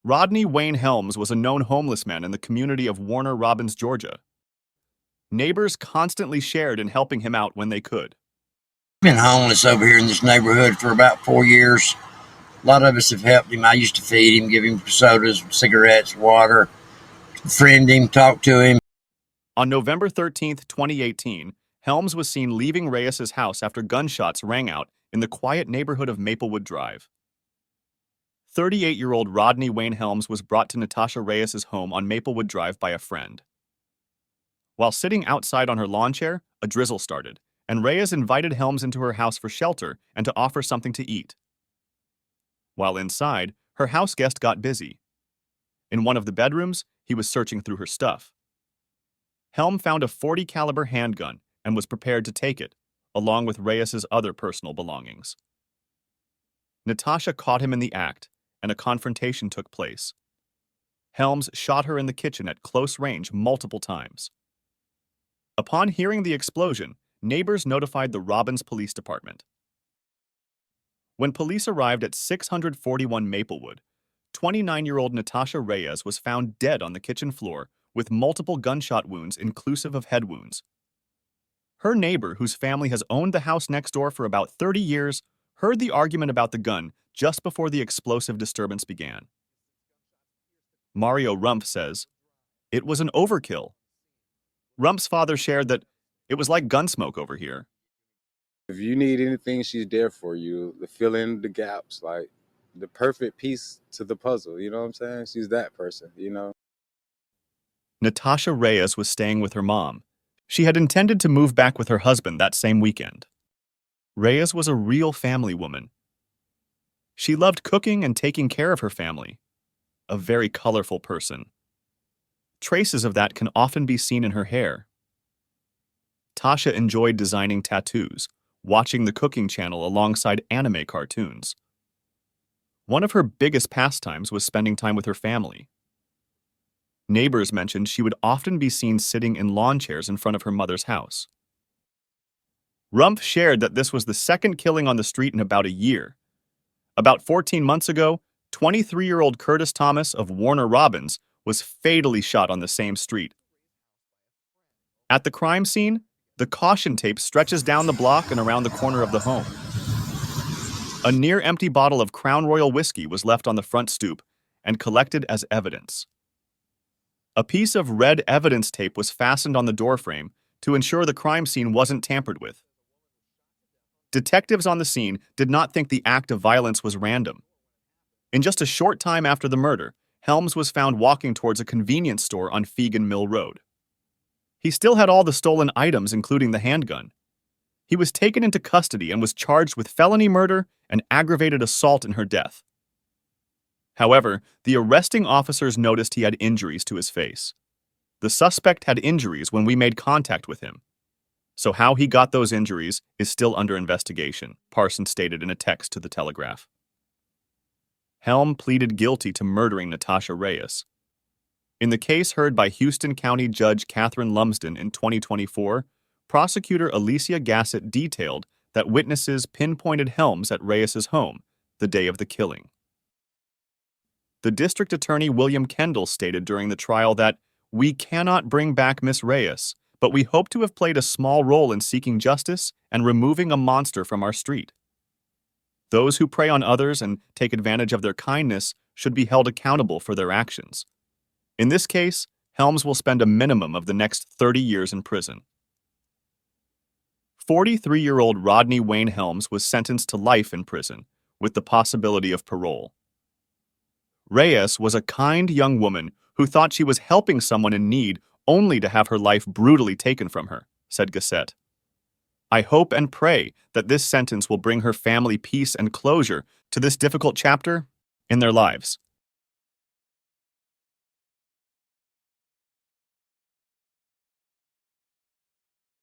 Rodney Wayne Helms was a known homeless man in the community of Warner Robins, Georgia. Neighbors constantly shared in helping him out when they could. Been homeless over here in this neighborhood for about 4 years. A lot of us have helped him. I used to feed him, give him sodas, cigarettes, water, friend him, talk to him. On November 13th, 2018, Helms was seen leaving Reyes's house after gunshots rang out in the quiet neighborhood of Maplewood Drive. 38-year-old Rodney Wayne Helms was brought to Natasha Reyes's home on Maplewood Drive by a friend. While sitting outside on her lawn chair, a drizzle started, and Reyes invited Helms into her house for shelter and to offer something to eat. While inside, her house guest got busy. In one of the bedrooms, he was searching through her stuff. Helm found a .40 caliber handgun and was prepared to take it, along with Reyes's other personal belongings. Natasha caught him in the act, and a confrontation took place. Helms shot her in the kitchen at close range multiple times. Upon hearing the explosion, neighbors notified the Robins Police Department. When police arrived at 641 Maplewood, 29-year-old Natasha Reyes was found dead on the kitchen floor with multiple gunshot wounds inclusive of head wounds. Her neighbor, whose family has owned the house next door for about 30 years, heard the argument about the gun just before the explosive disturbance began. Mario Rumpf says, "It was an overkill." Rumpf's father shared that it was like Gunsmoke over here. If you need anything, she's there for you. To fill in the gaps, like the perfect piece to the puzzle. You know what I'm saying? She's that person, you know? Natasha Reyes was staying with her mom. She had intended to move back with her husband that same weekend. Reyes was a real family woman. She loved cooking and taking care of her family. A very colorful person. Traces of that can often be seen in her hair. Tasha enjoyed designing tattoos, watching the cooking channel alongside anime cartoons. One of her biggest pastimes was spending time with her family. Neighbors mentioned she would often be seen sitting in lawn chairs in front of her mother's house. Rumpf shared that this was the second killing on the street in about a year. About 14 months ago, 23-year-old Curtis Thomas of Warner Robins was fatally shot on the same street. At the crime scene, the caution tape stretches down the block and around the corner of the home. A near-empty bottle of Crown Royal whiskey was left on the front stoop and collected as evidence. A piece of red evidence tape was fastened on the doorframe to ensure the crime scene wasn't tampered with. Detectives on the scene did not think the act of violence was random. In just a short time after the murder, Helms was found walking towards a convenience store on Fegan Mill Road. He still had all the stolen items, including the handgun. He was taken into custody and was charged with felony murder and aggravated assault in her death. However, the arresting officers noticed he had injuries to his face. The suspect had injuries when we made contact with him. So how he got those injuries is still under investigation, Parsons stated in a text to the Telegraph. Helm pleaded guilty to murdering Natasha Reyes. In the case heard by Houston County Judge Catherine Lumsden in 2024, prosecutor Alicia Gassett detailed that witnesses pinpointed Helms at Reyes's home the day of the killing. The district attorney William Kendall stated during the trial that, "We cannot bring back Miss Reyes, but we hope to have played a small role in seeking justice and removing a monster from our street. Those who prey on others and take advantage of their kindness should be held accountable for their actions. In this case, Helms will spend a minimum of the next 30 years in prison." 43-year-old Rodney Wayne Helms was sentenced to life in prison, with the possibility of parole. Reyes was a kind young woman who thought she was helping someone in need only to have her life brutally taken from her, said Gassett. "I hope and pray that this sentence will bring her family peace and closure to this difficult chapter in their lives."